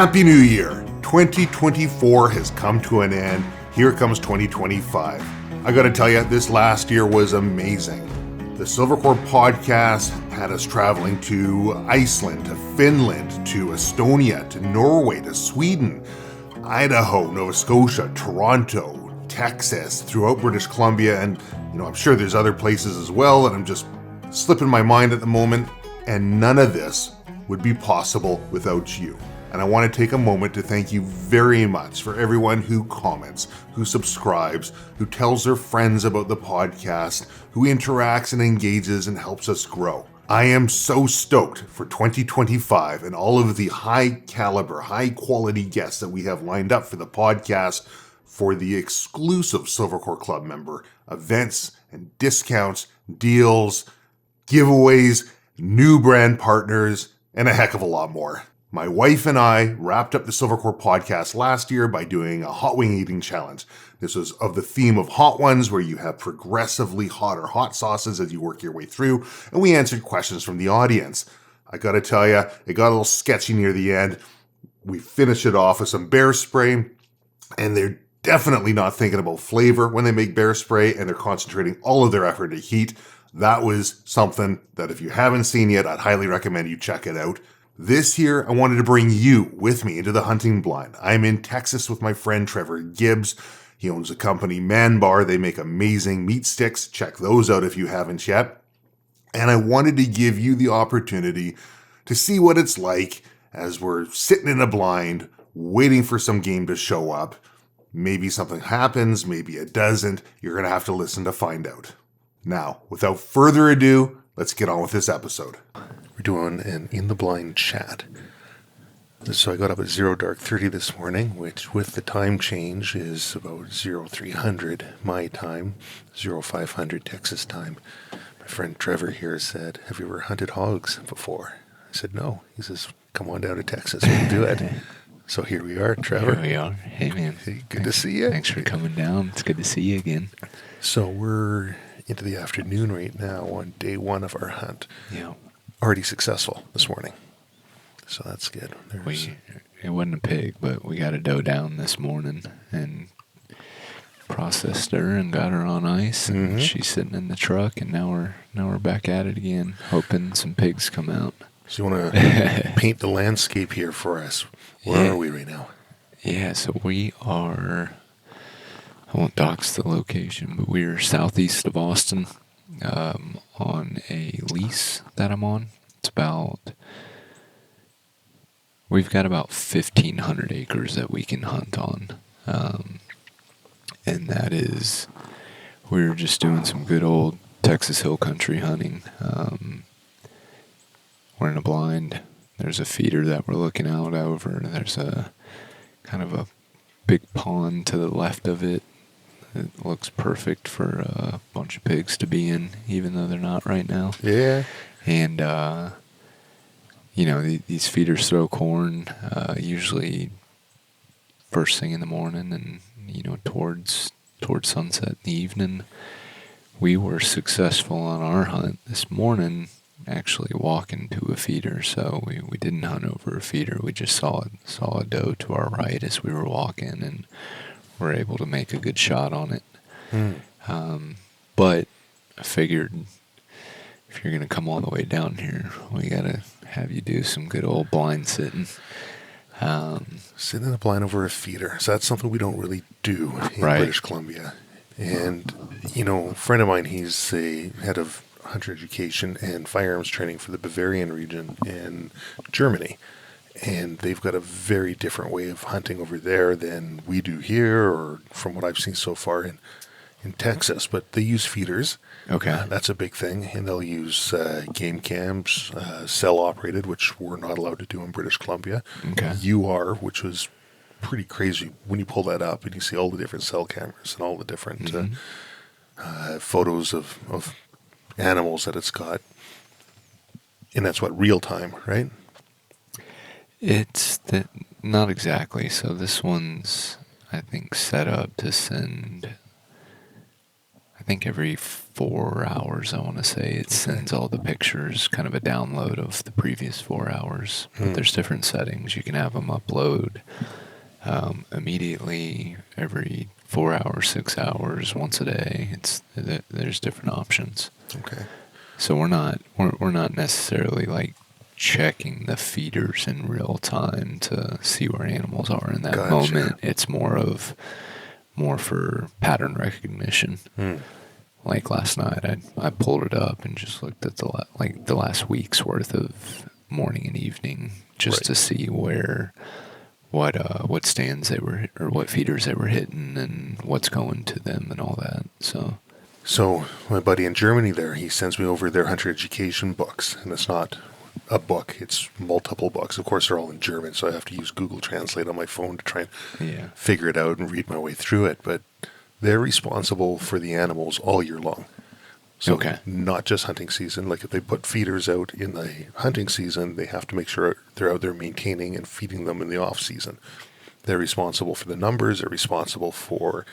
Happy New Year! 2024 has come to an end. Here comes 2025. I gotta tell you, this last year was amazing. The Silvercore Podcast had us traveling to Iceland, to Finland, to Estonia, to Norway, to Sweden, Idaho, Nova Scotia, Toronto, Texas, throughout British Columbia, and I'm sure there's other places as well that I'm just slipping my mind at the moment, and none of this would be possible without you. And I want to take a moment to thank you very much for everyone who comments, who subscribes, who tells their friends about the podcast, who interacts and engages and helps us grow. I am so stoked for 2025 and all of the high caliber, high quality guests that we have lined up for the podcast, for the exclusive Silvercore Club member events and discounts, deals, giveaways, new brand partners, and a heck of a lot more. My wife and I wrapped up the Silvercore Podcast last year by doing a hot wing eating challenge. This was of the theme of hot ones, where you have progressively hotter hot sauces as you work your way through, and we answered questions from the audience. I gotta tell you, it got a little sketchy near the end. We finished it off with some bear spray, and they're definitely not thinking about flavor when they make bear spray, and they're concentrating all of their effort to heat. That was something that if you haven't seen yet, I'd highly recommend you check it out. This year, I wanted to bring you with me into the hunting blind. I'm in Texas with my friend Trevor Gibbs. He owns a company, ManBar. They make amazing meat sticks. Check those out if you haven't yet. And I wanted to give you the opportunity to see what it's like as we're sitting in a blind, waiting for some game to show up. Maybe something happens, maybe it doesn't. You're going to have to listen to find out. Now, without further ado, let's get on with this episode. We're doing an In the Blind chat. So I got up at 0:30 this morning, which with the time change is about 0300 my time, 0500 Texas time. My friend Trevor here said, "Have you ever hunted hogs before?" I said, "No." He says, "Come on down to Texas, we'll do it." So here we are, Trevor. Here we are. Hey, man. Hey, good to see you. Thanks for coming down. It's good to see you again. So we're into the afternoon right now on day one of our hunt. Yeah. Already successful this morning. So that's good. It wasn't a pig, but we got a doe down this morning and processed her and got her on ice. And she's sitting in the truck, and now we're back at it again, hoping some pigs come out. So you want to paint the landscape here for us? Where are we right now? Yeah, so we are, I won't dox the location, but we're southeast of Austin on a lease that I'm on. We've got about 1,500 acres that we can hunt on. And that is, we're just doing some good old Texas hill country hunting. We're in a blind. There's a feeder that we're looking out over. There's a kind of a big pond to the left of it. It looks perfect for a bunch of pigs to be in, even though they're not right now. Yeah. And, these feeders throw corn, usually first thing in the morning and, towards sunset in the evening. We were successful on our hunt this morning, actually walking to a feeder. So we didn't hunt over a feeder. We just saw a doe to our right as we were walking, and were able to make a good shot on it. But I figured if you're going to come all the way down here, we got to have you do some good old blind sitting. Sitting in a blind over a feeder. So that's something we don't really do in British Columbia. And, a friend of mine, he's a head of hunter education and firearms training for the Bavarian region in Germany. And they've got a very different way of hunting over there than we do here, or from what I've seen so far in Texas. But they use feeders. Okay. That's a big thing. And they'll use game cams, cell-operated, which we're not allowed to do in British Columbia. Okay. You are, which was pretty crazy when you pull that up and you see all the different cell cameras and all the different photos of animals that it's got. And that's what, real time, right? It's not exactly. So this one's, I think, set up to send, I think every 4 hours, I want to say, it sends all the pictures, kind of a download of the previous 4 hours. But there's different settings. You can have them upload immediately, every 4 hours, 6 hours, once a day. There's different options. Okay. So we're not necessarily like checking the feeders in real time to see where animals are in that moment. It's more for pattern recognition. Like last night, I pulled it up and just looked at the last week's worth of morning and evening, just to see what stands they were, or what feeders they were hitting, and what's going to them and all that. So my buddy in Germany there, he sends me over their hunter education books, and it's not a book, it's multiple books. Of course, they're all in German, so I have to use Google Translate on my phone to try and figure it out and read my way through it. But they're responsible for the animals all year long. So not just hunting season. Like if they put feeders out in the hunting season, they have to make sure they're out there maintaining and feeding them in the off season. They're responsible for the numbers. They're responsible for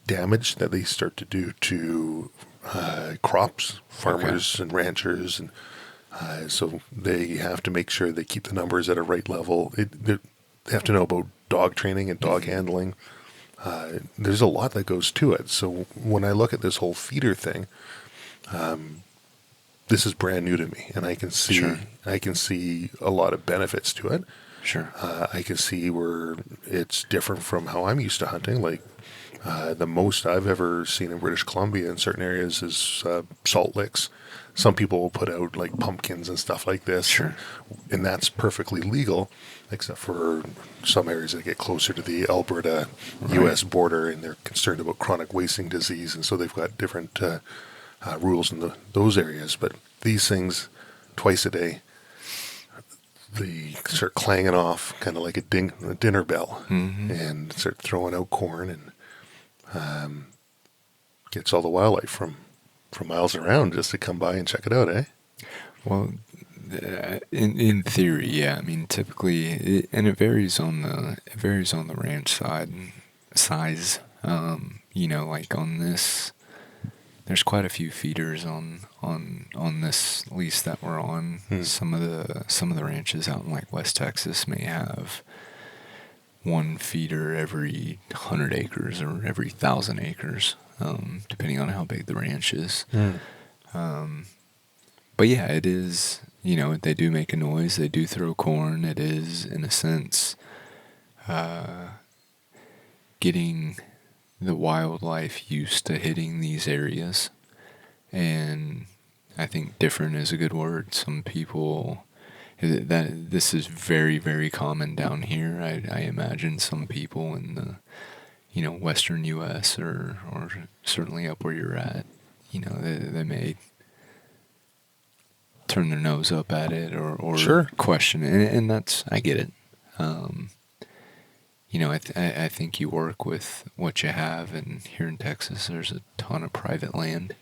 damage that they start to do to crops, farmers and ranchers. And so they have to make sure they keep the numbers at a right level. They have to know about dog training and dog handling. There's a lot that goes to it. So when I look at this whole feeder thing, this is brand new to me, and I can see a lot of benefits to it. Sure. I can see where it's different from how I'm used to hunting. Like the most I've ever seen in British Columbia in certain areas is salt licks. Some people will put out like pumpkins and stuff like this. Sure. And that's perfectly legal, except for some areas that get closer to the Alberta U.S. border, and they're concerned about chronic wasting disease, and so they've got different rules in those areas. But these things, twice a day, they start clanging off kind of like a dinner bell, and start throwing out corn, and gets all the wildlife from miles around just to come by and check it out, eh? Well, in theory, yeah. I mean, typically, and it varies on the ranch size. Like on this, there's quite a few feeders on this lease that we're on. Some of the ranches out in like West Texas may have one feeder every 100 acres or every 1,000 acres, depending on how big the ranch is. But yeah, it is, they do make a noise. They do throw corn. It is, in a sense, getting the wildlife used to hitting these areas. And I think different is a good word. Some people, this is very, very common down here. I imagine some people in the, western U.S. or certainly up where you're at, they may turn their nose up at it or question it, and that's, I get it. I think you work with what you have, and here in Texas, there's a ton of private land.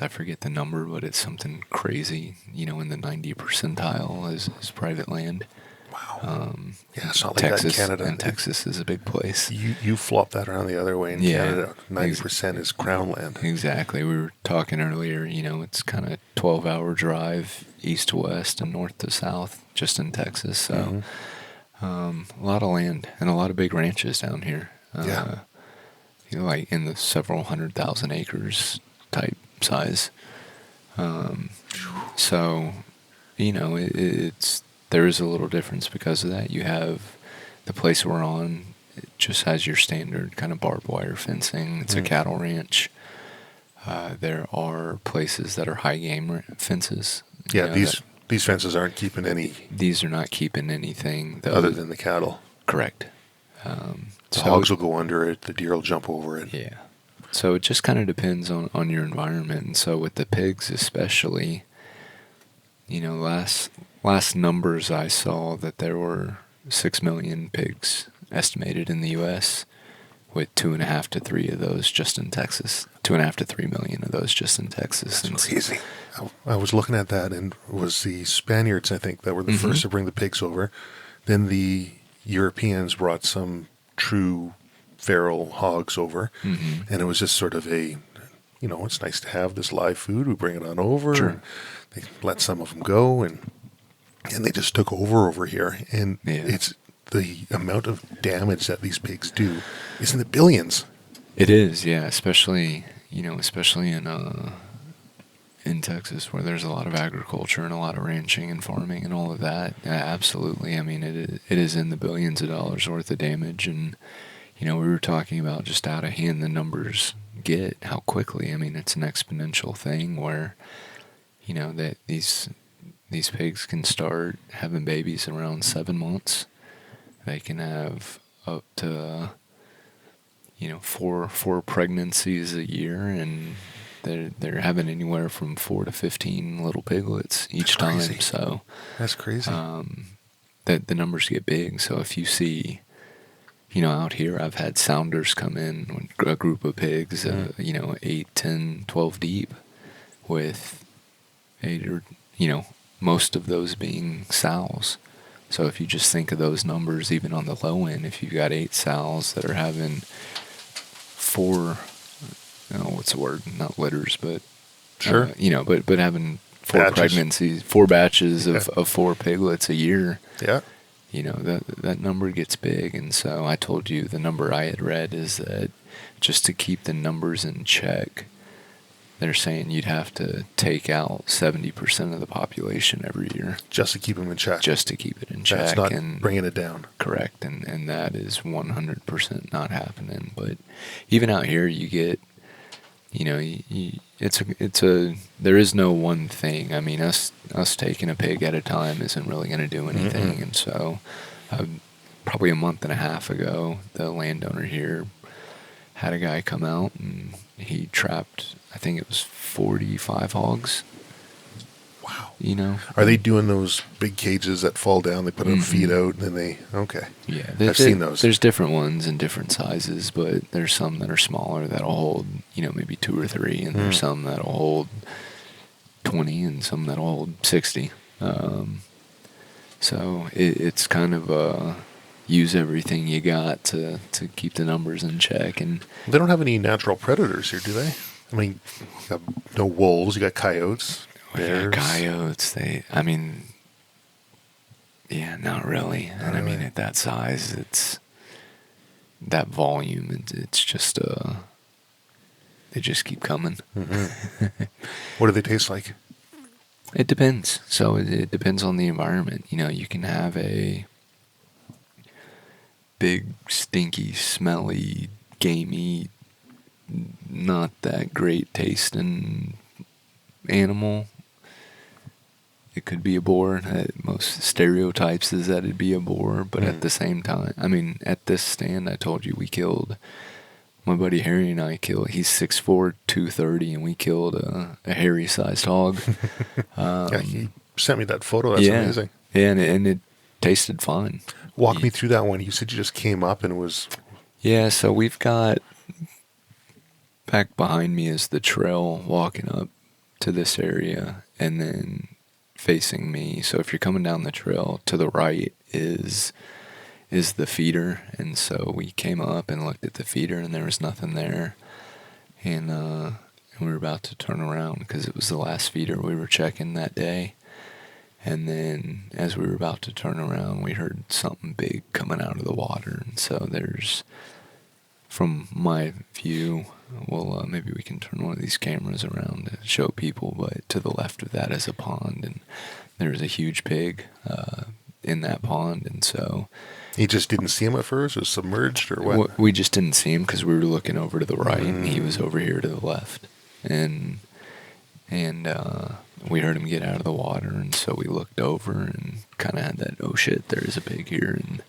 I forget the number, but it's something crazy, in the 90 percentile is private land. Wow. It's not Texas, like that in Canada. And Texas is a big place. You flop that around the other way in Canada. 90% is crown land. Exactly. We were talking earlier, it's kind of 12-hour drive east to west and north to south just in Texas. So a lot of land and a lot of big ranches down here. Like in the several 100,000 acres type size. So, there is a little difference because of that. You have the place we're on, it just has your standard kind of barbed wire fencing. It's a cattle ranch. There are places that are high game fences. Yeah, these fences aren't keeping any. These are not keeping anything other than the cattle. Correct. The hogs will go under it. The deer will jump over it. Yeah. So it just kind of depends on your environment. And so with the pigs especially, last numbers I saw that there were 6 million pigs estimated in the U.S., with 2.5 to 3 of those just in Texas. 2.5 to 3 million of those just in Texas. That's crazy. I was looking at that, and it was the Spaniards, I think, that were the first to bring the pigs over. Then the Europeans brought some true feral hogs over, and it was just sort of a it's nice to have this live food. We bring it on over. Sure. And they let some of them go, and they just took over here. And it's the amount of damage that these pigs do is in the billions. It is, yeah, especially in Texas, where there's a lot of agriculture and a lot of ranching and farming and all of that. Absolutely. I mean, it is in the billions of dollars worth of damage. And, we were talking about just out of hand the numbers get, how quickly. I mean, it's an exponential thing where, that these pigs can start having babies around 7 months. They can have up to, four pregnancies a year, and they're having anywhere from 4 to 15 little piglets each time. So that's crazy. That the numbers get big. So if you see, out here, I've had sounders come in, a group of pigs, 8, 10, 12 deep, with 8 or, most of those being sows. So if you just think of those numbers, even on the low end, if you've got 8 sows that are having 4, what's the word? Not litters, but sure. But having 4 batches. Pregnancies, 4 batches of 4 piglets a year. Yeah. That number gets big. And so I told you the number I had read is that just to keep the numbers in check, they're saying you'd have to take out 70% of the population every year. Just to keep them in check. Just to keep it in check. That's not bringing it down. Correct. And that is 100% not happening. But even out here, you get, there is no one thing. I mean, us taking a pig at a time isn't really going to do anything. Mm-hmm. And so probably a month and a half ago, the landowner here had a guy come out and he trapped, I think it was 45 hogs. Wow. Are they doing those big cages that fall down? They put a feed out, and then okay. Yeah. I've seen those. There's different ones in different sizes, but there's some that are smaller that'll hold, maybe 2 or 3, and there's some that'll hold 20 and some that'll hold 60. So it's kind of use everything you got to keep the numbers in check. And they don't have any natural predators here, do they? I mean, you got no wolves, you got coyotes. Bears. Coyotes, not really. And I mean, at that size, it's that volume, it's just, they just keep coming. Mm-hmm. What do they taste like? It depends. So it depends on the environment. You can have a big, stinky, smelly, gamey, not that great tasting animal. It could be a boar. Most stereotypes is that it'd be a boar, but at the same time, I mean, at this stand, I told you we killed, my buddy Harry and I killed, he's 6'4", 230, and we killed a hairy-sized hog. He sent me that photo. That's amazing. Yeah, and it tasted fine. Walk me through that one. You said you just came up and it was... Yeah, so we've got, back behind me is the trail walking up to this area, and then facing me, so if you're coming down the trail, to the right is the feeder. And so we came up and looked at the feeder, and there was nothing there, and we were about to turn around because it was the last feeder we were checking that day. And then as we were about to turn around, we heard something big coming out of the water. And so there's, from my view, well, maybe we can turn one of these cameras around to show people, but to the left of that is a pond, and there's a huge pig in that pond. And so... You just didn't see him at first? It was submerged, or what? We just didn't see him because we were looking over to the right, and he was over here to the left. And we heard him get out of the water, and so we looked over and kind of had that, oh shit, there is a pig here, and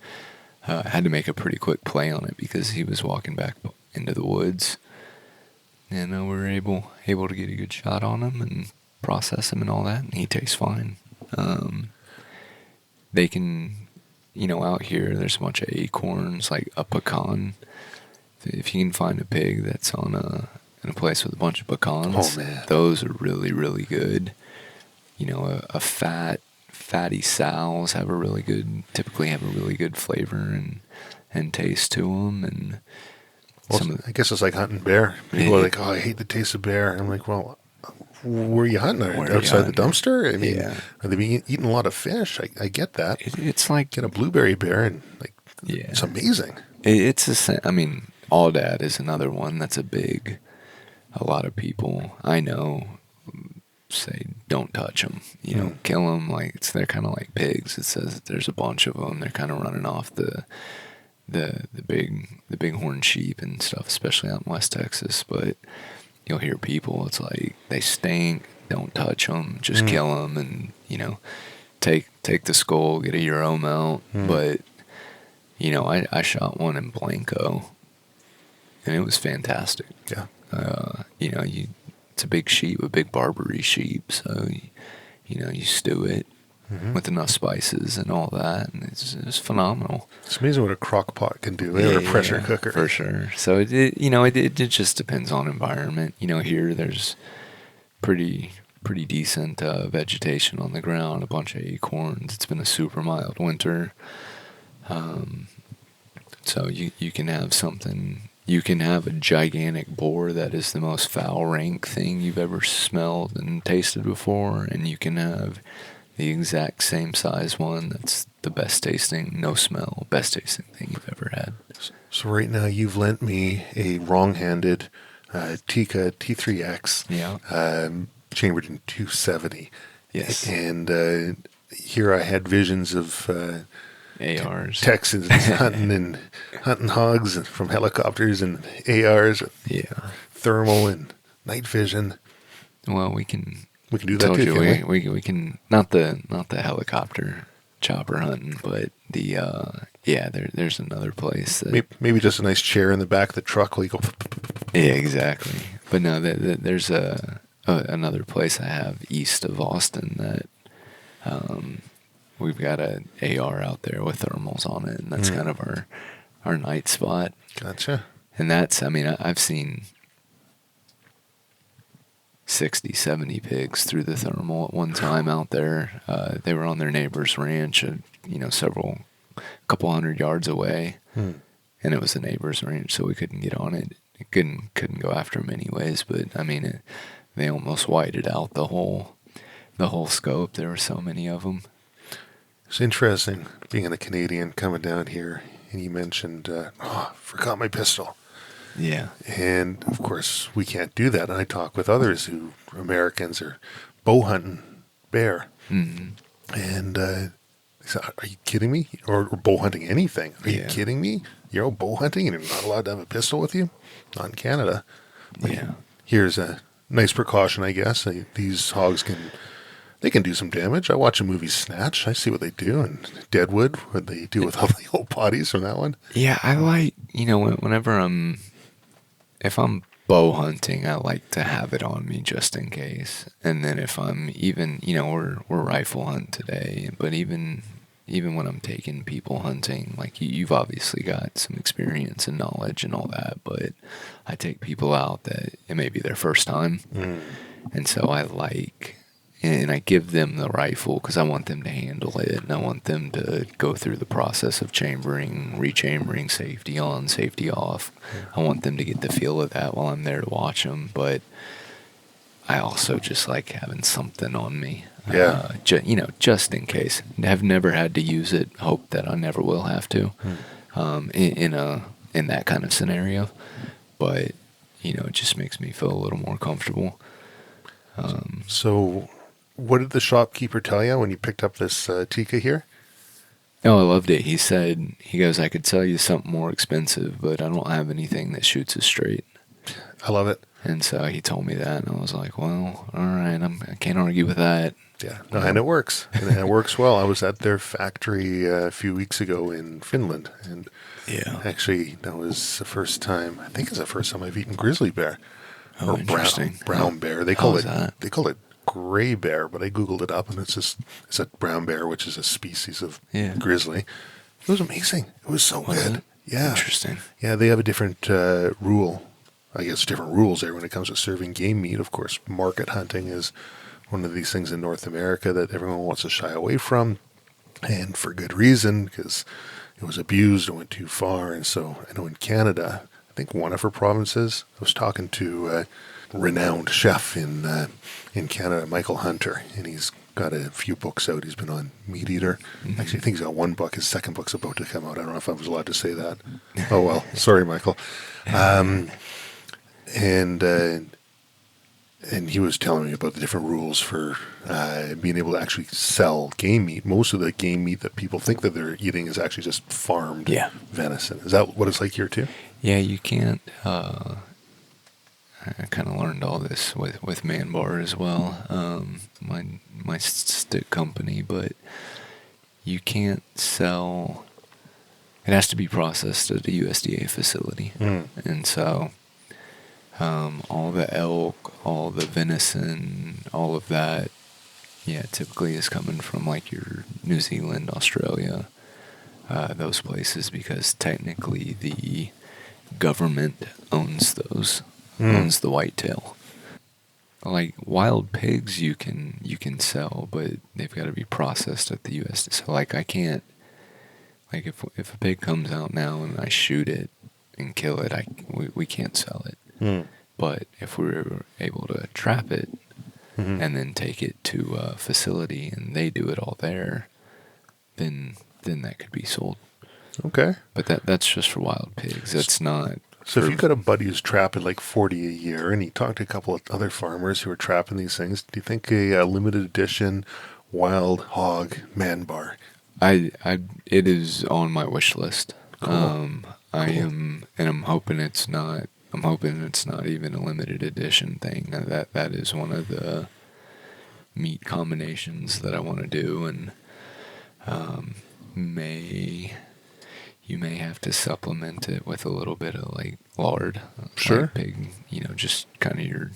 had to make a pretty quick play on it because he was walking back into the woods. And we were able to get a good shot on him and process him and all that, and he tastes fine. They can, out here, there's a bunch of acorns, like a pecan. If you can find a pig that's in a place with a bunch of pecans, those are really, really good. A fatty sows typically have a really good flavor and taste to them. And Well, I guess it's like hunting bear. People are like, "Oh, I hate the taste of bear." I'm like, "Well, where are you hunting? Outside the dumpster? I mean, are they eating a lot of fish? I get that. It's like get a blueberry bear and it's amazing. It's the same. I mean, Aoudad is another one that's a lot of people I know say don't touch them, kill them. Like they're kind of like pigs. It says that there's a bunch of them. They're kind of running off the bighorn sheep and stuff, especially out in West Texas. But you'll hear people, it's like they stink. Don't touch them. Just kill them, and take the skull, get a Eurome out. But I shot one in Blanco, and it was fantastic. Yeah. It's a big sheep, a big Barbary sheep, so you stew it with enough spices and all that, and it's phenomenal. It's amazing what a crock pot can do, or a pressure cooker. For sure. So it just depends on environment. Here there's pretty decent vegetation on the ground, a bunch of acorns. It's been a super mild winter, so you can have something. You can have a gigantic boar that is the most foul rank thing you've ever smelled and tasted before, and you can have the exact same size one that's the best tasting, no smell, best tasting thing you've ever had. So right now you've lent me a wrong-handed Tikka T3X, chambered in 270. Yes. And here I had visions of ARs. Texans hunting hogs from helicopters and ARs with thermal and night vision. Well, we can do that too. We can not the helicopter chopper hunting, but the there's another place that maybe just a nice chair in the back of the truck while you go. Yeah, exactly. But no, there's another place I have east of Austin that we've got an AR out there with thermals on it, and that's kind of our night spot. Gotcha. And that's, I've seen 60, 70 pigs through the thermal at one time out there. They were on their neighbor's ranch, couple hundred yards away, and it was a neighbor's ranch, so we couldn't get on it. Couldn't go after them anyways. But they almost whited out the whole scope. There were so many of them. It's interesting being a Canadian coming down here, and you mentioned, forgot my pistol. Yeah. And, of course, we can't do that. And I talk with others Americans are bow hunting bear. Mm-hmm. And they say, are you kidding me? Or bow hunting anything. Are you kidding me? You're bow hunting and you're not allowed to have a pistol with you? Not in Canada. Here's a nice precaution, I guess. These hogs They can do some damage. I watch a movie Snatch. I see what they do. And Deadwood, what they do with all the old bodies from that one. Yeah, I like, whenever if I'm bow hunting, I like to have it on me just in case. And then if I'm even, we're rifle hunt today, but even when I'm taking people hunting, like you've obviously got some experience and knowledge and all that, but I take people out that it may be their first time. And so and I give them the rifle because I want them to handle it, and I want them to go through the process of chambering, rechambering, safety on, safety off. I want them to get the feel of that while I'm there to watch them, but I also just like having something on me. Just in case. I've never had to use it, hope that I never will have to in that kind of scenario, but it just makes me feel a little more comfortable. So what did the shopkeeper tell you when you picked up this Tikka here? Oh, I loved it. He goes, I could sell you something more expensive, but I don't have anything that shoots as straight. I love it. And so he told me that, and I was like, well, all right, I can't argue with that. Yeah, no, and it works. And it works well. I was at their factory a few weeks ago in Finland, and actually that was the first time, I think it's the first time I've eaten grizzly bear. Oh, or interesting. Brown bear. They call it gray bear, but I googled it up, and it's a brown bear, which is a species of grizzly. It was amazing. It was so good. Yeah, interesting. Yeah, they have a different rule. I guess different rules there when it comes to serving game meat. Of course, market hunting is one of these things in North America that everyone wants to shy away from, and for good reason, because it was abused, it went too far. And so I know in Canada, think one of her provinces. I was talking to a renowned chef in Canada, Michael Hunter, and he's got a few books out. He's been on Meat Eater. Actually, I think he's got one book. His second book's about to come out. I don't know if I was allowed to say that. Oh, well. Sorry, Michael. And he was telling me about the different rules for being able to actually sell game meat. Most of the game meat that people think that they're eating is actually just farmed venison. Is that what it's like here too? Yeah, you can't. I kind of learned all this with ManBar as well, my stick company, but you can't sell. It has to be processed at a USDA facility, and so all the elk, all the venison, all of that, typically is coming from like your New Zealand, Australia, those places, because technically the government owns those. Owns the whitetail. Like wild pigs, you can sell, but they've got to be processed at the U.S. So like I can't, like if a pig comes out now and I shoot it and kill it, we can't sell it. But if we were able to trap it and then take it to a facility and they do it all there, then that could be sold. Okay. But that's just for wild pigs. That's not. So if you've got a buddy who's trapping like 40 a year, and he talked to a couple of other farmers who are trapping these things, do you think a limited edition wild hog ManBar? It is on my wish list. Cool. I'm hoping it's not. I'm hoping it's not even a limited edition thing. That is one of the meat combinations that I want to do, and you may have to supplement it with a little bit of like lard. Sure. Like pig, just kind of your,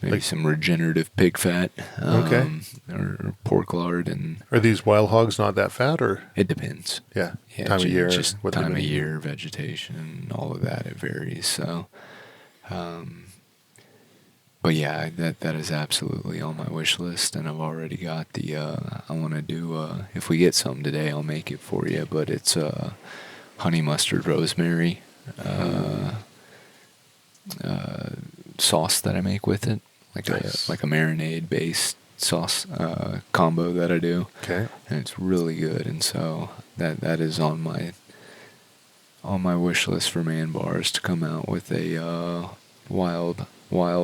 maybe some regenerative pig fat. Okay. Or pork lard. And are these wild hogs not that fat, or? It depends. Yeah. Time of year. Just time of year, vegetation, all of that, it varies. So, but yeah, that is absolutely on my wish list, and I've already got the. I want to do. If we get something today, I'll make it for you. But it's honey mustard rosemary sauce that I make with it, like nice. a marinade based sauce combo that I do. Okay. And it's really good, and so that is on my wish list for ManBars to come out with a wild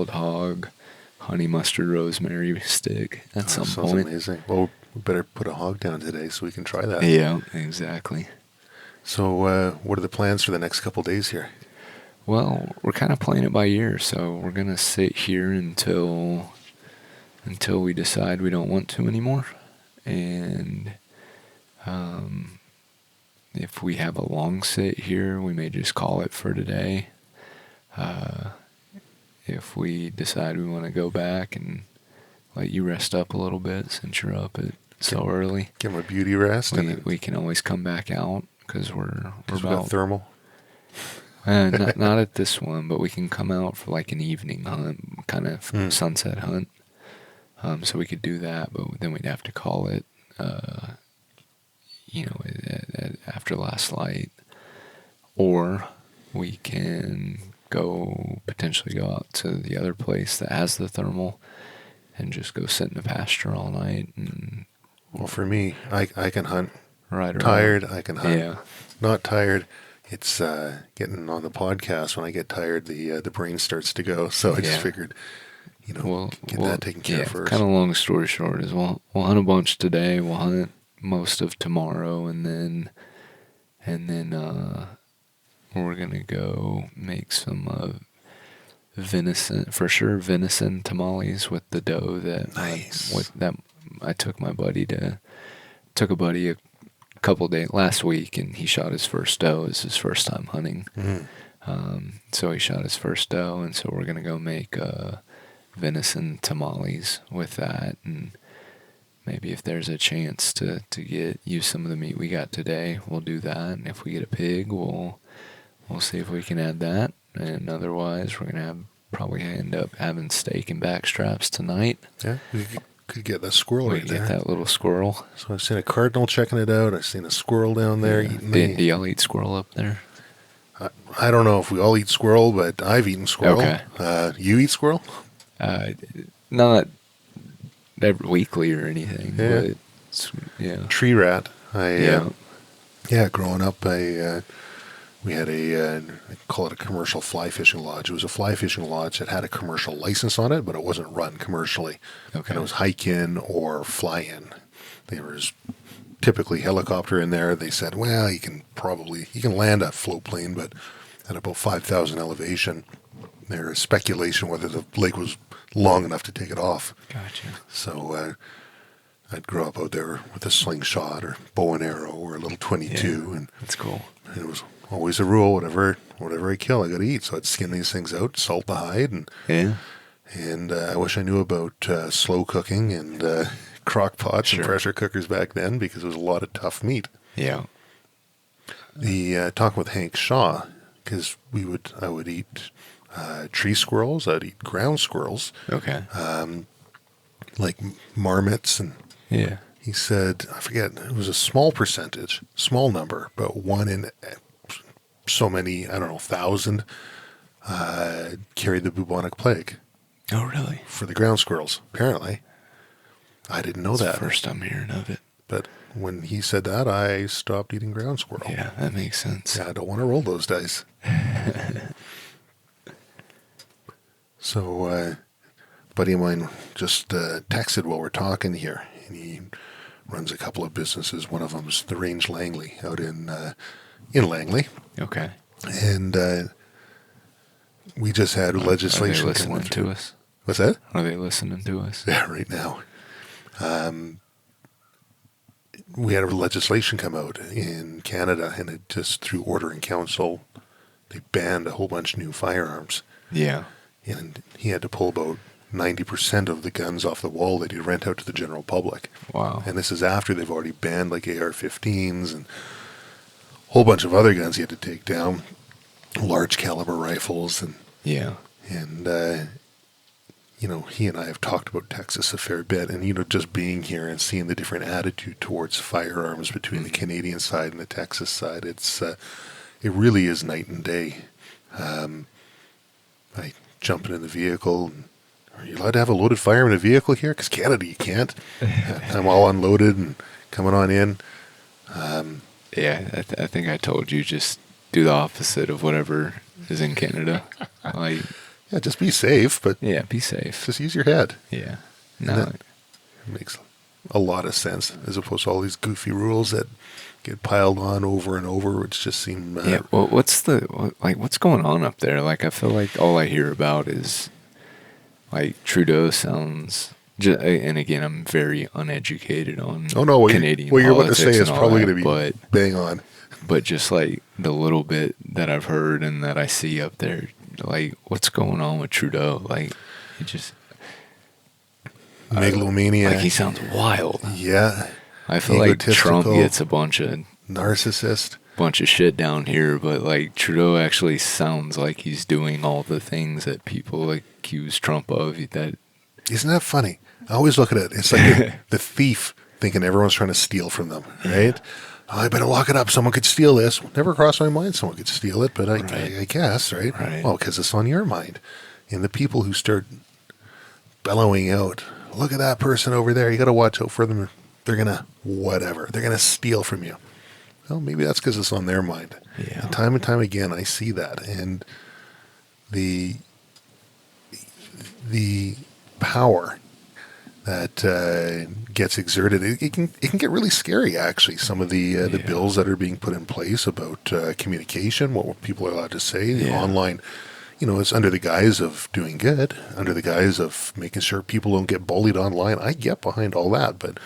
hog honey mustard rosemary stick at some sounds point. Amazing. Well, we better put a hog down today so we can try that. Yeah, exactly. So what are the plans for the next couple of days here? Well, we're kind of playing it by ear, so we're gonna sit here until we decide we don't want to anymore, and if we have a long sit here, we may just call it for today. If we decide we want to go back and let you rest up a little bit since you're up so early, give them a beauty rest. We can always come back out because we're about thermal. Not at this one, but we can come out for like an evening hunt, kind of sunset hunt. So we could do that, but then we'd have to call it, after last light, or we can potentially go out to the other place that has the thermal and just go sit in the pasture all night. And well, for me, I can hunt. Right. Tired, I can hunt. Yeah. Not tired. It's getting on the podcast. When I get tired, the brain starts to go. So I just figured, get that taken care of first. Kind of long story short is we'll hunt a bunch today. We'll hunt most of tomorrow, and then we're gonna go make some venison tamales with the dough that nice. I took a buddy a couple days last week, and he shot his first doe. It's his first time hunting. So he shot his first doe, and so we're gonna go make venison tamales with that, and maybe if there's a chance to use some of the meat we got today, we'll do that. And if we get a pig, we'll see if we can add that. And otherwise, we're gonna probably end up having steak and backstraps tonight. Yeah, we could get that squirrel right there. Get that little squirrel. So I've seen a cardinal checking it out. I've seen a squirrel down there eating Do y'all eat squirrel up there? I don't know if we all eat squirrel, but I've eaten squirrel. Okay. You eat squirrel? Not every weekly or anything, Yeah. but yeah. Tree rat. Yeah. Growing up, we had I call it a commercial fly fishing lodge. It was a fly fishing lodge that had a commercial license on it, but it wasn't run commercially. Okay. And it was hike in or fly in. There was typically helicopter in there. They said, well, you can land a float plane, but at about 5,000 elevation, there is speculation whether the lake was long enough to take it off. Gotcha. So I'd grow up out there with a slingshot or bow and arrow or a little 22, and That's cool. it was always a rule: whatever I kill, I got to eat. So I'd skin these things out, salt the hide, and I wish I knew about slow cooking and crock pots and pressure cookers back then, because it was a lot of tough meat. Yeah. The talking with Hank Shaw, because I would eat tree squirrels, I'd eat ground squirrels, Okay. like marmots, and Yeah. he said, I forget, it was a small percentage, small number, but one in so many, I don't know, 1,000 carried the bubonic plague Oh, really? for the ground squirrels, apparently. I didn't know That's that. the first I'm hearing of it. But when he said that, I stopped eating ground squirrel. Yeah, that makes sense. Yeah, I don't want to roll those dice. So, a buddy of mine just texted while we're talking here, and he runs a couple of businesses. One of them's the Range Langley out in Langley, Okay. and we just had legislation Are they come listening through. to us? What's that? Are they listening to us? Yeah, right now. We had a legislation come out in Canada, and it just through order in council, they banned a whole bunch of new firearms. Yeah. And he had to pull about 90% of the guns off the wall that he'd rent out to the general public. Wow. And this is after they've already banned like AR-15s and a whole bunch of other guns he had to take down, large caliber rifles, and Yeah. he and I have talked about Texas a fair bit, and just being here and seeing the different attitude towards firearms between the Canadian side and the Texas side, it really is night and day. I jump in the vehicle. Are you allowed to have a loaded firearm in a vehicle here? Because Canada, you can't. I'm all unloaded and coming on in. Yeah, I think I told you just do the opposite of whatever is in Canada. Yeah, just be safe, but Yeah, be safe. just use your head. Yeah. And No. that makes a lot of sense, as opposed to all these goofy rules that get piled on over and over, which just seem... Yeah. Well, what's going on up there? I feel like all I hear about is Trudeau sounds. And again, I'm very uneducated on Canadian what you're about to politics say is and all probably that, going to be bang on. But just the little bit that I've heard and that I see up there, what's going on with Trudeau? He just Megalomaniac. he sounds wild. Yeah. I feel like Trump Egotistical. gets a bunch of shit down here, but Trudeau actually sounds like he's doing all the things that people accuse Trump of. Isn't that funny? I always look at it. It's like the thief thinking everyone's trying to steal from them, right? Oh, I better lock it up. Someone could steal this. Never crossed my mind someone could steal it, but I guess, right? Right. Well, because it's on your mind. And the people who start bellowing out, look at that person over there. You got to watch out for them. They're going to whatever. They're going to steal from you. Well, maybe that's because it's on their mind. Yeah. And time again, I see that. And the power that gets exerted, it can get really scary. Actually, some of the bills that are being put in place about communication, what people are allowed to say, the online. It's under the guise of doing good, under the guise of making sure people don't get bullied online. I get behind all that, but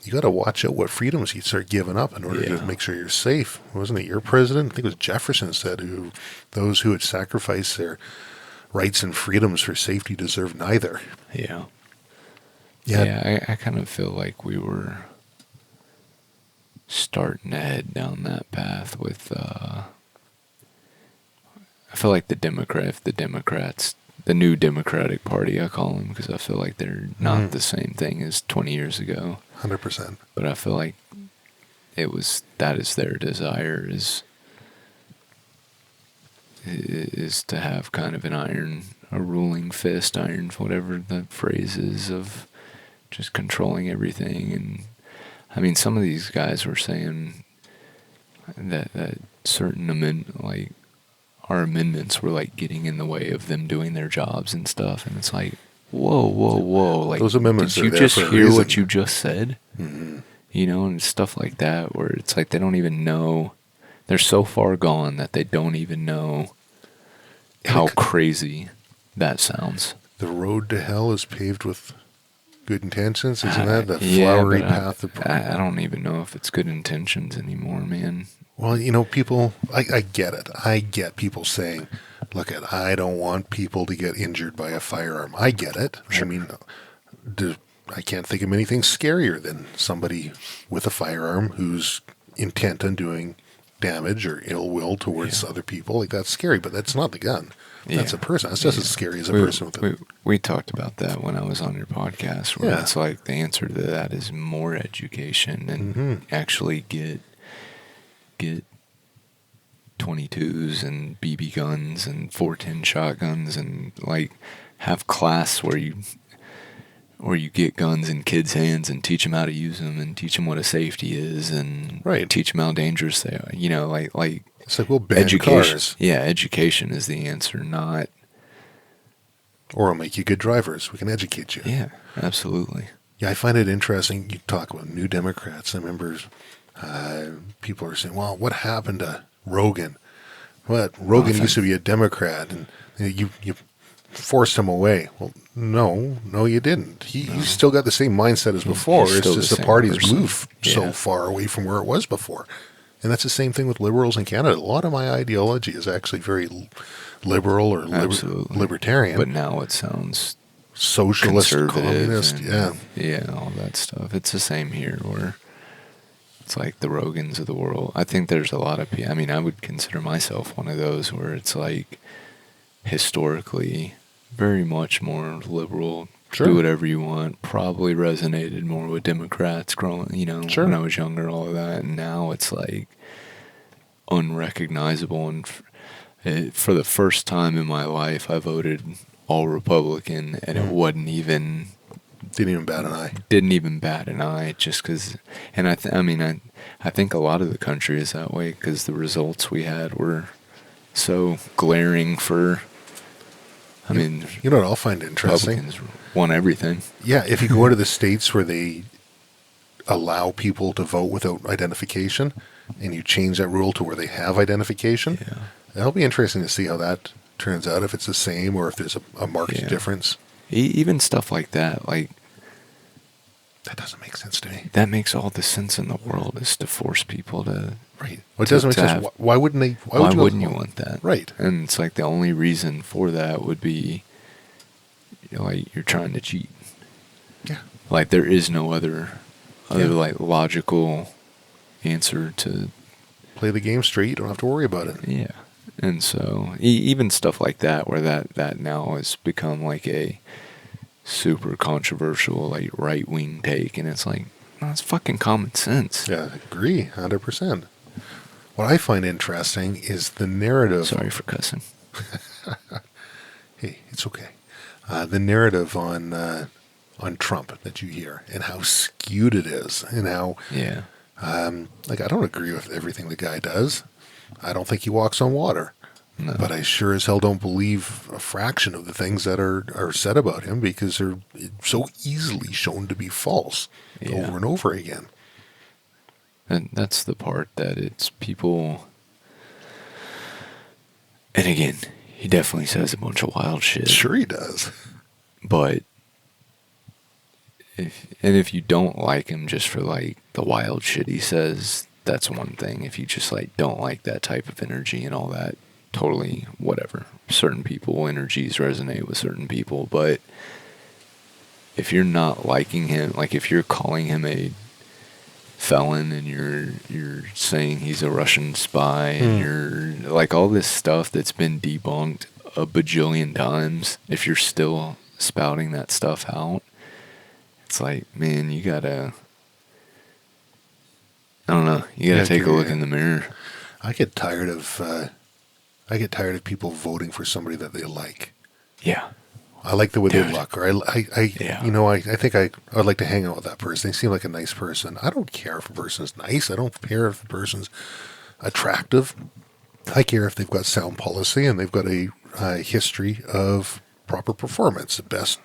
you got to watch out what freedoms you start giving up in order to make sure you're safe. Wasn't it your president? I think it was Jefferson said, those who would sacrifice their rights and freedoms for safety deserve neither. Yeah. Yeah. Yeah, I kind of feel like we were starting to head down that path with, I feel like the Democrats, the new Democratic Party, I call them, because I feel like they're not the same thing as 20 years ago. 100%. But I feel like that is their desire, is is to have kind of a ruling fist, whatever the phrase is, of just controlling everything. And I mean, some of these guys were saying that certain our amendments were like getting in the way of them doing their jobs and stuff. And it's like, whoa. Like, those amendments did you are there just for a hear reason. what you just said? Mm-hmm. You know, and stuff like that, where it's like they don't even know. They're so far gone that they don't even know how crazy that sounds. The road to hell is paved with good intentions. Isn't that the flowery path? I don't even know if it's good intentions anymore, man. Well, you know, people, I get it. I get people saying, look, I don't want people to get injured by a firearm. I get it. Sure. I mean, I can't think of anything scarier than somebody with a firearm who's intent on doing damage or ill will towards other people. Like, that's scary, but that's not the gun. That's a person. That's just as scary as a person with a... We talked about that when I was on your podcast, where it's like the answer to that is more education and actually get 22s and BB guns and 410 shotguns, and like have class where you get guns in kids' hands and teach them how to use them and teach them what a safety is and teach them how dangerous they are. You know, like it's like, we'll ban education. cars. Yeah, education is the answer, not... Or I'll make you good drivers. We can educate you. Yeah, absolutely. Yeah, I find it interesting. You talk about New Democrats. I remember people are saying, well, what happened to Rogan? What? Rogan used to be a Democrat, and you forced him away. Well, no, you didn't. He's still got the same mindset as before. It's just the party's moved so far away from where it was before. And that's the same thing with liberals in Canada. A lot of my ideology is actually very liberal or libertarian. But now it sounds socialist, communist, yeah, all that stuff. It's the same here, where it's like the Rogans of the world. I think there's a lot of people. I mean, I would consider myself one of those, where it's like historically very much more liberal. Sure. Do whatever you want. Probably resonated more with Democrats growing, when I was younger, all of that. And now it's like unrecognizable. And for the first time in my life, I voted all Republican, and it wasn't even... Didn't even bat an eye. Didn't even bat an eye, just because... And I think a lot of the country is that way, because the results we had were so glaring for... You know what I'll find interesting? Republicans won everything. Yeah, if you go to the states where they allow people to vote without identification, and you change that rule to where they have identification, that'll be interesting to see how that turns out, if it's the same or if there's a marked difference. Even stuff like that, like... That doesn't make sense to me. That makes all the sense in the world, is to force people to... Right. Well, it doesn't make sense. Why wouldn't they? Why wouldn't you want that? Right. And it's like the only reason for that would be, like, you're trying to cheat. Yeah. Like, there is no other like logical answer to... Play the game straight. You don't have to worry about it. Yeah. And so even stuff like that, where that now has become like a super controversial, like, right-wing take, and it's like, no, it's fucking common sense. Yeah, I agree, 100%. What I find interesting is the narrative... Sorry for cussing. Hey, it's okay. The narrative on Trump that you hear, and how skewed it is, and how... Yeah. Like, I don't agree with everything the guy does. I don't think he walks on water. No. But I sure as hell don't believe a fraction of the things that are said about him, because they're so easily shown to be false over and over again. And that's the part that it's people... And again, he definitely says a bunch of wild shit. Sure he does. But if you don't like him just for, like, the wild shit he says, that's one thing. If you just, like, don't like that type of energy and all that, totally whatever. Certain people, energies resonate with certain people, but if you're not liking him, like, if you're calling him a felon and you're saying he's a Russian spy and you're like, all this stuff that's been debunked a bajillion times, if you're still spouting that stuff out, it's like, man, you gotta, I don't know, you gotta take a look in the mirror. I get tired of I get tired of people voting for somebody that they like. Yeah. I like the way Dude. they look, or I think I'd like to hang out with that person. They seem like a nice person. I don't care if a person's nice. I don't care if the person's attractive. I care if they've got sound policy and they've got a history of proper performance. The best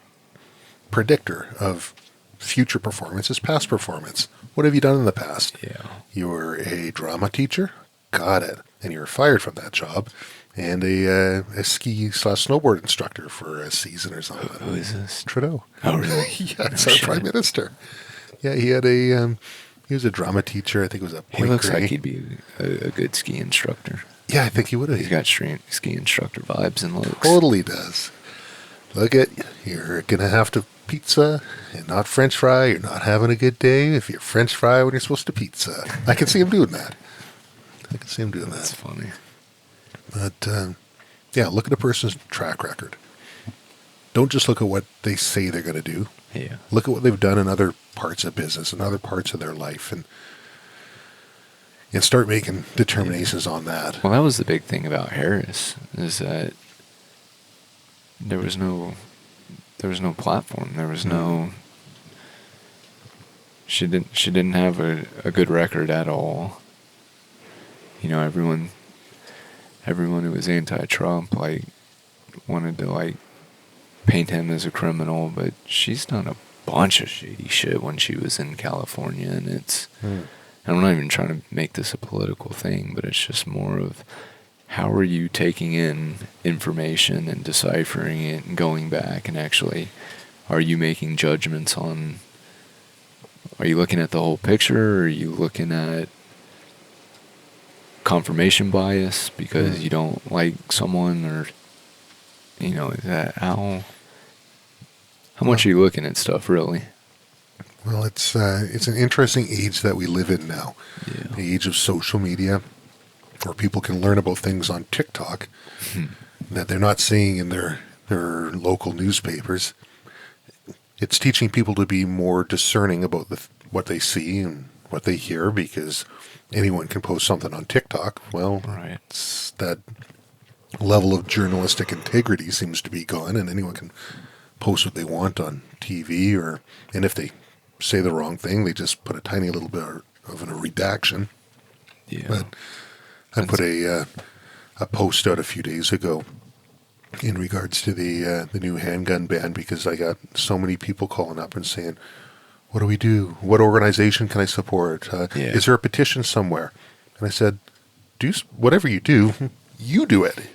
predictor of future performance is past performance. What have you done in the past? Yeah. You were a drama teacher? Got it. And you were fired from that job. And a ski/snowboard instructor for a season or something. Who is this? Trudeau. Oh, really? Yeah, it's our prime minister. Yeah, he had he was a drama teacher. I think it was a He looks like he'd be a good ski instructor. Yeah, I think he would have. He's got ski instructor vibes and looks. Totally does. Look at, you're going to have to pizza and not French fry. You're not having a good day if you're French fry when you're supposed to pizza. I can see him doing that. That's funny. But, yeah, look at a person's track record. Don't just look at what they say they're going to do. Yeah. Look at what they've done in other parts of business and other parts of their life, and start making determinations on that. Well, that was the big thing about Harris, is that there was no platform. There was no. She didn't have a good record at all. You know, everyone who was anti-Trump wanted to paint him as a criminal, but she's done a bunch of shady shit when she was in California, and it's. And I'm not even trying to make this a political thing, but it's just more of how are you taking in information and deciphering it and going back and actually, are you making judgments on, are you looking at the whole picture, or are you looking at confirmation bias because you don't like someone, or, you know, is that how much are you looking at stuff really? Well, it's an interesting age that we live in now. Yeah. The age of social media, where people can learn about things on TikTok that they're not seeing in their local newspapers. It's teaching people to be more discerning about what they see and what they hear, because anyone can post something on TikTok. Well, Right. It's that level of journalistic integrity seems to be gone, and anyone can post what they want on TV, and if they say the wrong thing, they just put a tiny little bit of a redaction. Yeah. But I put a post out a few days ago in regards to the new handgun ban, because I got so many people calling up and saying, what do we do? What organization can I support? Is there a petition somewhere? And I said, whatever you do it.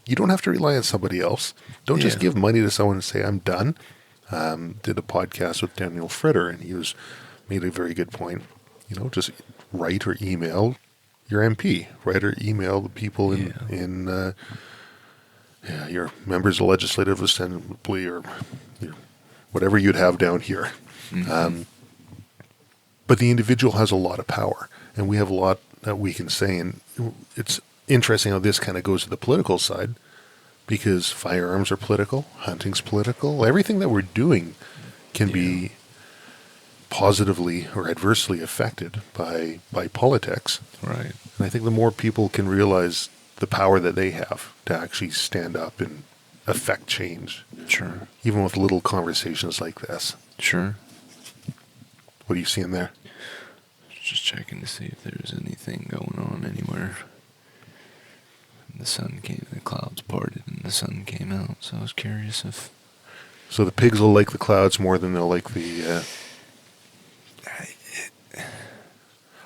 You don't have to rely on somebody else. Don't just give money to someone and say, I'm done. Did a podcast with Daniel Fritter, and he made a very good point. You know, just write or email your MP. Write or email the people in your members of the Legislative Assembly, or whatever you'd have down here. Mm-hmm. But the individual has a lot of power, and we have a lot that we can say. And it's interesting how this kind of goes to the political side, because firearms are political, hunting's political. Everything that we're doing can be positively or adversely affected by politics. Right. And I think the more people can realize the power that they have to actually stand up and affect change. Sure. Even with little conversations like this. Sure. What are you seeing there? Just checking to see if there's anything going on anywhere. The clouds parted and the sun came out, so I was curious if... So the pigs will like the clouds more than they'll like the...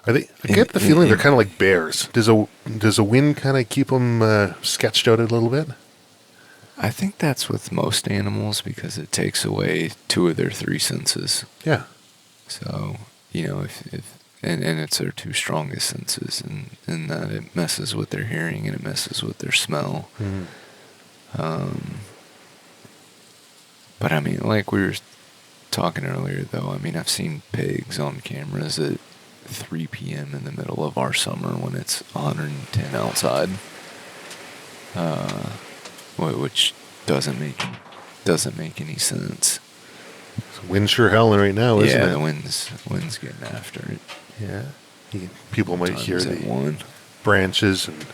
Are they? I get the feeling they're kind of like bears. Does a wind kind of keep them sketched out a little bit? I think that's with most animals, because it takes away 2 of their 3 senses. Yeah. So, you know, and it's their 2 strongest senses, and that it messes with their hearing and it messes with their smell. Mm-hmm. But I mean, like we were talking earlier, though, I mean, I've seen pigs on cameras at 3 p.m. in the middle of our summer when it's 110 outside, which doesn't make any sense. The wind's sure howling right now, isn't it? Yeah, the wind's getting after it. Yeah. People might hear the one. branches and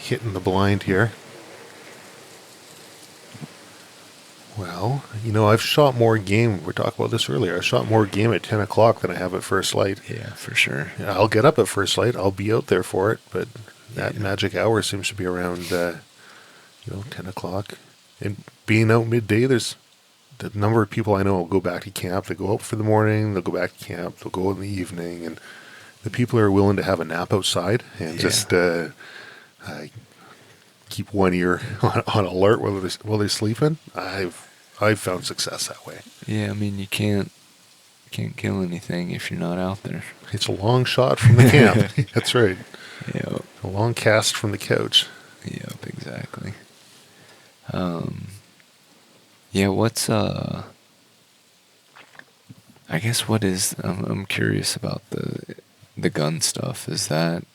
hitting the blind here. Well, I've shot more game. We were talking about this earlier. I shot more game at 10 o'clock than I have at first light. Yeah, for sure. I'll get up at first light. I'll be out there for it, but that magic hour seems to be around, 10 o'clock. And being out midday, there's the number of people I know will go back to camp. They go out for the morning, they'll go back to camp, they'll go in the evening, and the people who are willing to have a nap outside and just keep one ear on alert while they're sleeping. I've found success that way. Yeah, I mean, you can't kill anything if you're not out there. It's a long shot from the camp. That's right. Yeah. A long cast from the couch. Yep, exactly. Yeah, what's I guess what is I'm curious about the gun stuff. Is that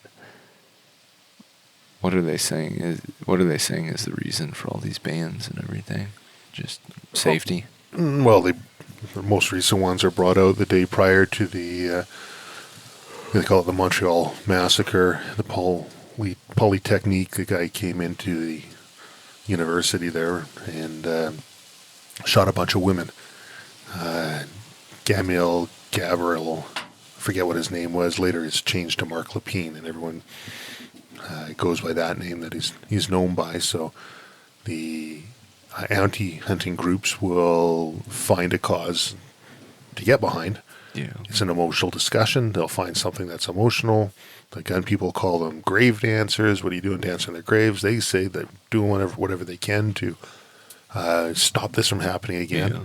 what are they saying? What are they saying is the reason for all these bans and everything? Just safety? Well, the most recent ones are brought out the day prior to the they call it the Montreal Massacre. The Polytechnique, the guy came into the university there and shot a bunch of women. Gabriel, forget what his name was. Later it's changed to Marc Lepine, and everyone goes by that name that he's known by. So the anti-hunting groups will find a cause to get behind. Yeah. It's an emotional discussion. They'll find something that's emotional. The gun people call them grave dancers. What are you doing dancing their graves? They say they're doing whatever they can to stop this from happening again. Yeah.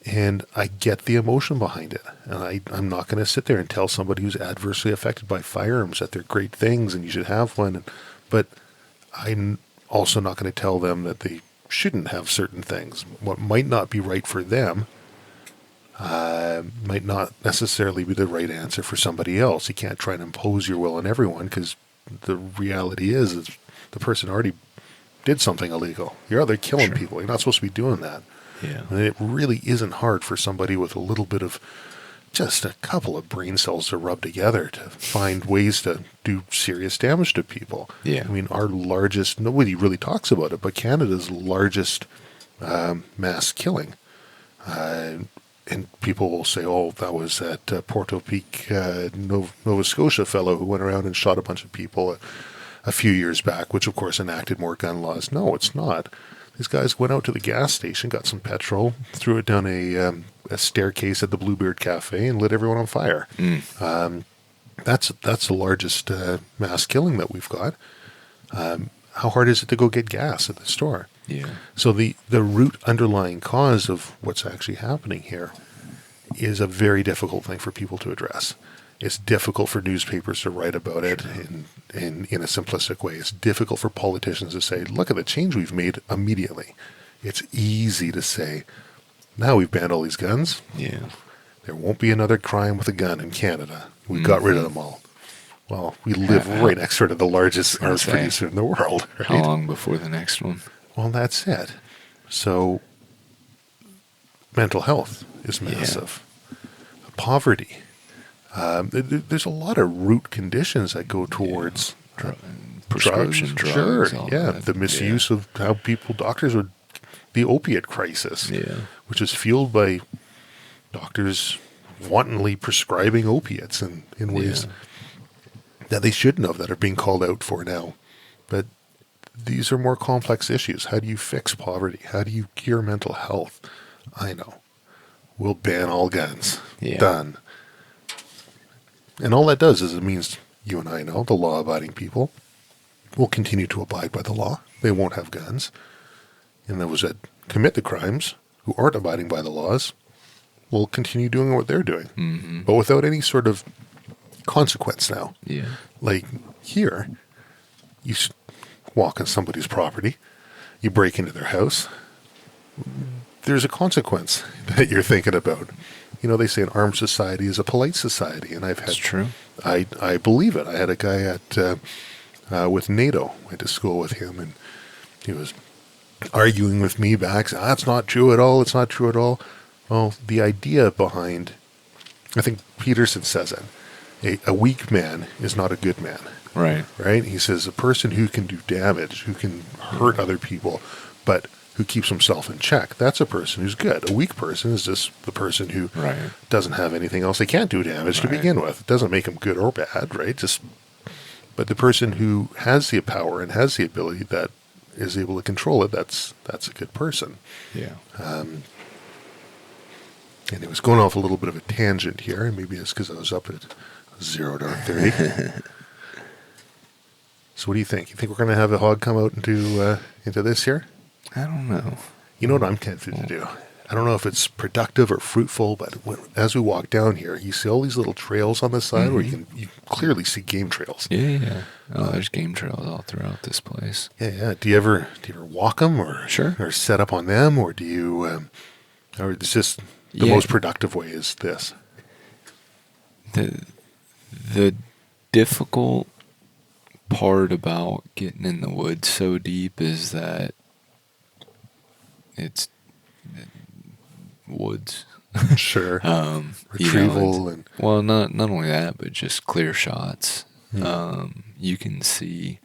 And I get the emotion behind it. And I'm not going to sit there and tell somebody who's adversely affected by firearms that they're great things and you should have one. But I'm also not going to tell them that they shouldn't have certain things. What might not be right for them might not necessarily be the right answer for somebody else. You can't try and impose your will on everyone, because the reality is the person already did something illegal. You're out there killing people. You're not supposed to be doing that. Yeah. And it really isn't hard for somebody with a little bit of, just a couple of brain cells to rub together to find ways to do serious damage to people. Yeah. I mean, our largest, nobody really talks about it, but Canada's largest mass killing. And people will say, oh, that was that Porto Peak, Nova Scotia fellow who went around and shot a bunch of people a few years back, which of course enacted more gun laws. No, it's not. These guys went out to the gas station, got some petrol, threw it down a staircase at the Bluebeard Cafe, and lit everyone on fire. That's the largest mass killing that we've got. How hard is it to go get gas at the store? Yeah. So the root underlying cause of what's actually happening here is a very difficult thing for people to address. It's difficult for newspapers to write about it in a simplistic way. It's difficult for politicians to say, look at the change we've made immediately. It's easy to say, now we've banned all these guns. Yeah. There won't be another crime with a gun in Canada. We got rid of them all. Well, we live right next door to the largest arms producer in the world. Right? How long before the next one? Well, that's it. So mental health is massive. Poverty. There's a lot of root conditions that go towards prescription drugs. Sure, yeah. The misuse of how doctors would, the opiate crisis, which is fueled by doctors wantonly prescribing opiates in ways that they shouldn't have, that are being called out for now. But these are more complex issues. How do you fix poverty? How do you cure mental health? I know. We'll ban all guns. Yeah. Done. And all that does is it means you and I know, the law-abiding people, will continue to abide by the law. They won't have guns. And those that commit the crimes, who aren't abiding by the laws, will continue doing what they're doing. Mm-hmm. But without any sort of consequence now. Yeah. Like here, you walk on somebody's property, you break into their house, there's a consequence that you're thinking about. You know, they say an armed society is a polite society, and I've had. That's true. I believe it. I had a guy with NATO. I went to school with him, and he was arguing with me back. Saying, that's not true at all. It's not true at all. Well, the idea behind, I think Peterson says it. A weak man is not a good man. Right. Right? He says a person who can do damage, who can hurt other people, but who keeps himself in check, that's a person who's good. A weak person is just the person who Right. doesn't have anything else. They can't do damage to begin with. It doesn't make them good or bad, right? But the person who has the power and has the ability that is able to control it, that's a good person. Yeah. And it was going off a little bit of a tangent here, and maybe it's because I was up at 0 dark 30. So what do you think? You think we're going to have a hog come out into this here? I don't know. You know what I'm tempted to do? I don't know if it's productive or fruitful, but as we walk down here, you see all these little trails on the side where you can clearly see game trails. Yeah. Oh, there's game trails all throughout this place. Yeah. Do you ever walk them or set up on them, or do you, or it's just the most productive way is this? The difficult part about getting in the woods so deep is that it's woods. Sure. Retrieval and not only that, but just clear shots. You can see.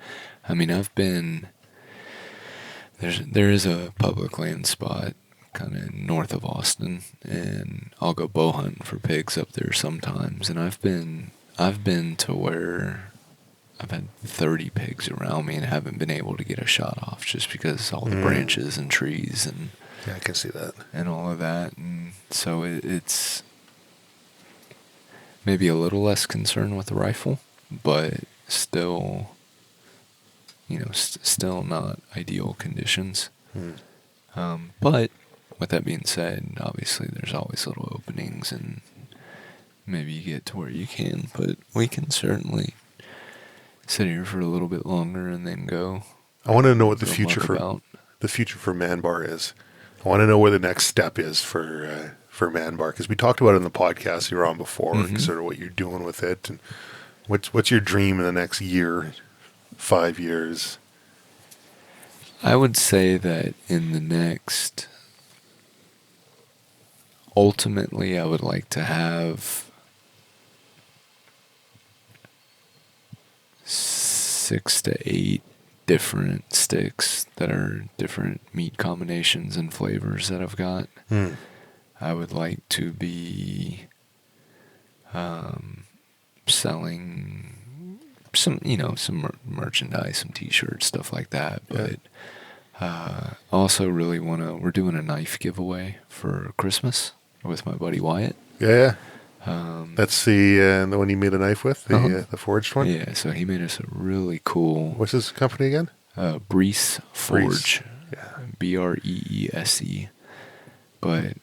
I mean, I've been there is a public land spot kind of north of Austin, and I'll go bow hunting for pigs up there sometimes. And I've been to where I've had 30 pigs around me and haven't been able to get a shot off just because all the branches and trees and I can see that and all of that. And so it's maybe a little less concerned with the rifle, but still, still not ideal conditions. But with that being said, obviously there's always little openings, and maybe you get to where you can. But we can certainly sit here for a little bit longer and then go. I want to know what the future for ManBar is. I want to know where the next step is for ManBar, because we talked about it in the podcast you were on before, sort of what you're doing with it, and what's your dream in the next year, 5 years? I would say that in the next, ultimately, I would like to have 6 to 8 different sticks that are different meat combinations and flavors that I've got. I would like to be selling some merchandise, some t-shirts, stuff like that. But also really we're doing a knife giveaway for Christmas with my buddy Wyatt. Yeah. That's the one you made a knife with, the forged one? Yeah, so he made us a really cool... What's his company again? Breese Forge. Yeah. Breese. But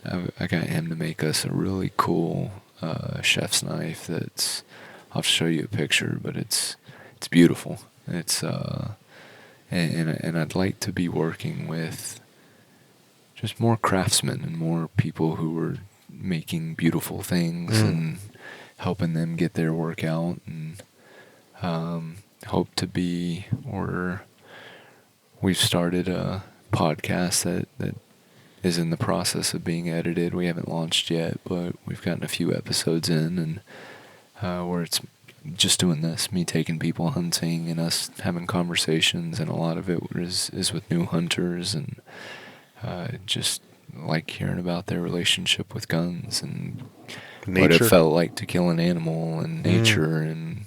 I got him to make us a really cool chef's knife that's... I'll have to show you a picture, but it's beautiful. It's and I'd like to be working with just more craftsmen and more people who are making beautiful things and helping them get their work out, and hope to be, or we've started a podcast that is in the process of being edited. We haven't launched yet, but we've gotten a few episodes in, and where it's just doing this, me taking people hunting and us having conversations, and a lot of it is with new hunters, and just like hearing about their relationship with guns and what it felt like to kill an animal, and nature, and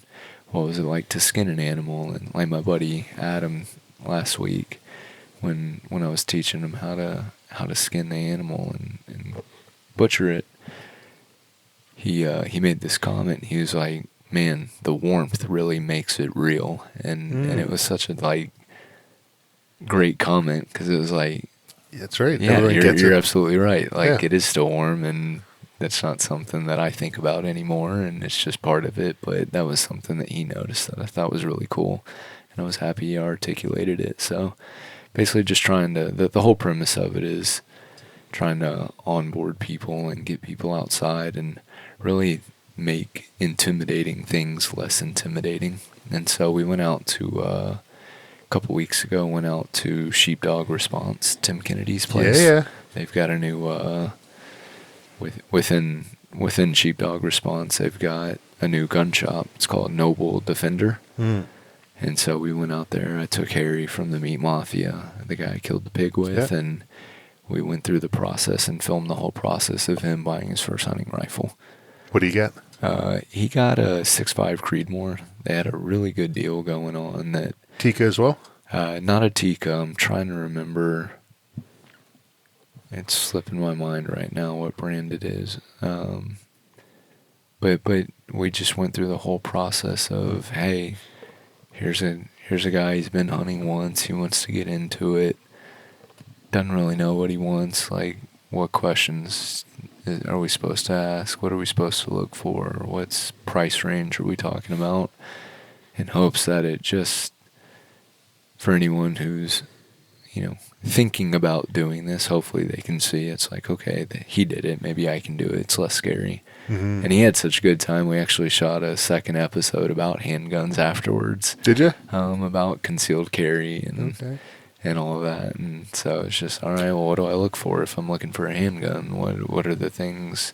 what was it like to skin an animal. And like my buddy Adam last week, when I was teaching him how to skin the animal and butcher it, he made this comment. He was like, "Man, the warmth really makes it real," and it was such a great comment, because it was like, that's right. Yeah, you're absolutely right. It is still warm, and that's not something that I think about anymore, and it's just part of it. But that was something that he noticed that I thought was really cool, and I was happy he articulated it. So basically just trying to, the whole premise of it is trying to onboard people and get people outside and really make intimidating things less intimidating. And so we went out to, a couple weeks ago, went out to Sheepdog Response, Tim Kennedy's place. Yeah. They've got a new, within Sheepdog Response, they've got a new gun shop. It's called Noble Defender. And so we went out there. I took Harry from the Meat Mafia, the guy I killed the pig with, and we went through the process and filmed the whole process of him buying his first hunting rifle. What do you get? He got a 6.5 Creedmoor. They had a really good deal going on. That Tikka as well? Not a Tikka. I'm trying to remember. It's slipping my mind right now what brand it is. But we just went through the whole process of, hey, here's a guy, he's been hunting once, he wants to get into it, doesn't really know what he wants, like what questions are we supposed to ask, what are we supposed to look for, what's price range are we talking about, in hopes that it just, for anyone who's, thinking about doing this, hopefully they can see it's like, okay, he did it, maybe I can do it, it's less scary. Mm-hmm. And he had such a good time. We actually shot a second episode about handguns afterwards. Did you? About concealed carry and all of that. And so it's just, all right, well, what do I look for if I'm looking for a handgun? What are the things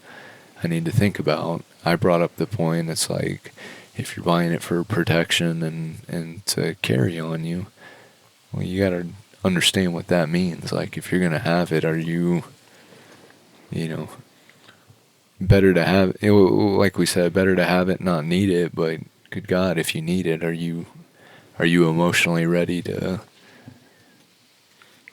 I need to think about? I brought up the point, it's like, if you're buying it for protection and to carry on you, well, you got to understand what that means. Like, if you're going to have it, are you, better to have it, like we said, better to have it, not need it, but good God, if you need it, are you emotionally ready to?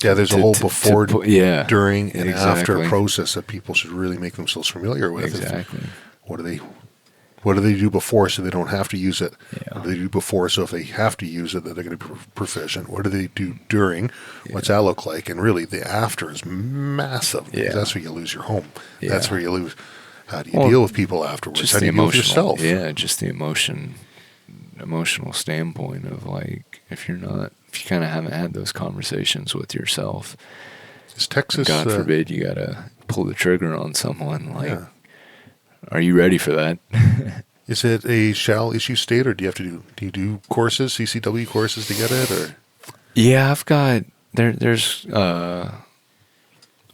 Yeah, there's a whole before, during, and exactly. after process that people should really make themselves familiar with. Exactly. What do they do before so they don't have to use it? Yeah. What do they do before so if they have to use it that they're going to be proficient? What do they do during? Yeah. What's that look like? And really, the after is massive. Yeah. That's where you lose your home. Yeah. That's where you lose. How do you deal with people afterwards? How do you deal with yourself? Yeah, just the emotional standpoint of, like, if you kind of haven't had those conversations with yourself. Is Texas, God forbid you got to pull the trigger on someone, like, are you ready for that? Is it a shall issue state, or do you do courses, CCW courses to get it, or? Yeah, I've got,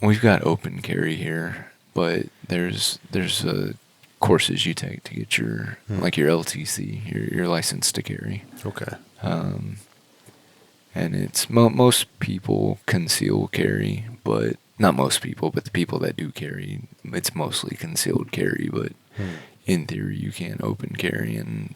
we've got open carry here, but there's courses you take to get your, like your LTC, your license to carry. Okay. And it's, most people conceal carry, but not most people, but the people that do carry, it's mostly concealed carry, but in theory you can open carry and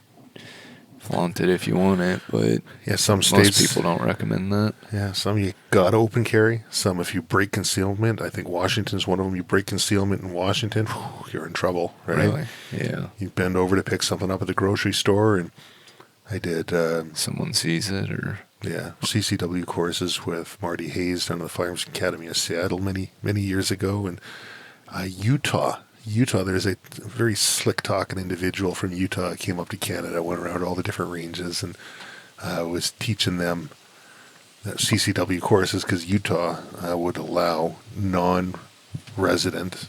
flaunt it if you want it, but some states, most people don't recommend that. Yeah, some you gotta open carry. Some, if you break concealment, I think Washington's one of them. You break concealment in Washington, you're in trouble, right? Really? Yeah. You bend over to pick something up at the grocery store, and I did. Someone sees it, or CCW courses with Marty Hayes down at the Firearms Academy of Seattle many years ago, and Utah. There's a very slick talking individual from Utah came up to Canada, went around all the different ranges, and was teaching them CCW courses because Utah would allow non-resident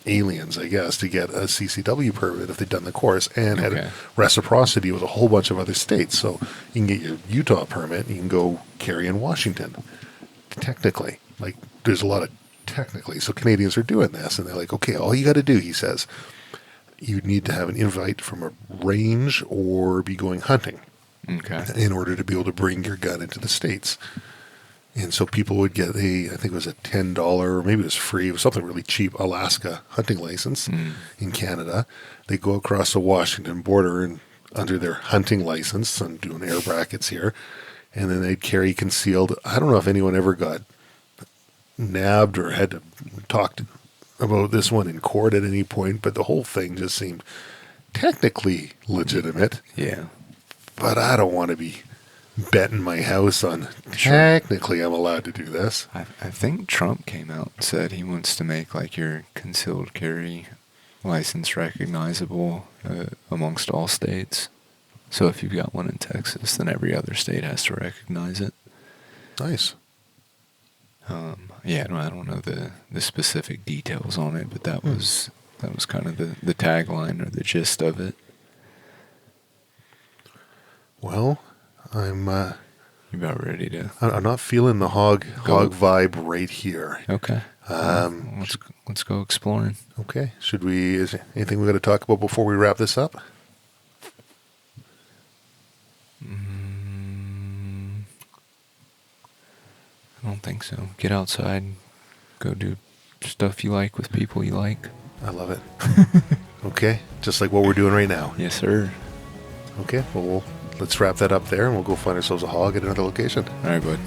aliens, I guess, to get a CCW permit if they'd done the course and had reciprocity with a whole bunch of other states. So you can get your Utah permit, you can go carry in Washington. Technically, like, there's a lot of technically. So Canadians are doing this, and they're like, okay, all you got to do, he says, you need to have an invite from a range or be going hunting in order to be able to bring your gun into the States. And so people would get I think it was a $10, or maybe it was free, it was something really cheap, Alaska hunting license in Canada. They go across the Washington border and under their hunting license, I'm doing air brackets here, and then they'd carry concealed. I don't know if anyone ever got nabbed or had to talk about this one in court at any point, but the whole thing just seemed technically legitimate. Yeah. But I don't want to be betting my house on technically I'm allowed to do this. I think Trump came out and said he wants to make, like, your concealed carry license recognizable amongst all states. So if you've got one in Texas, then every other state has to recognize it. Nice. I don't know the specific details on it, but that was kind of the tagline or the gist of it. Well, I'm you about ready to? I'm not feeling the hog vibe right here. Okay. Let's go exploring. Okay. Is there anything we got to talk about before we wrap this up? don't think so. Get outside, go do stuff you like with people you like. I love it. Okay, just like what we're doing right now. Yes, sir. Okay, well, let's wrap that up there, and we'll go find ourselves a hog at another location. All right, bud.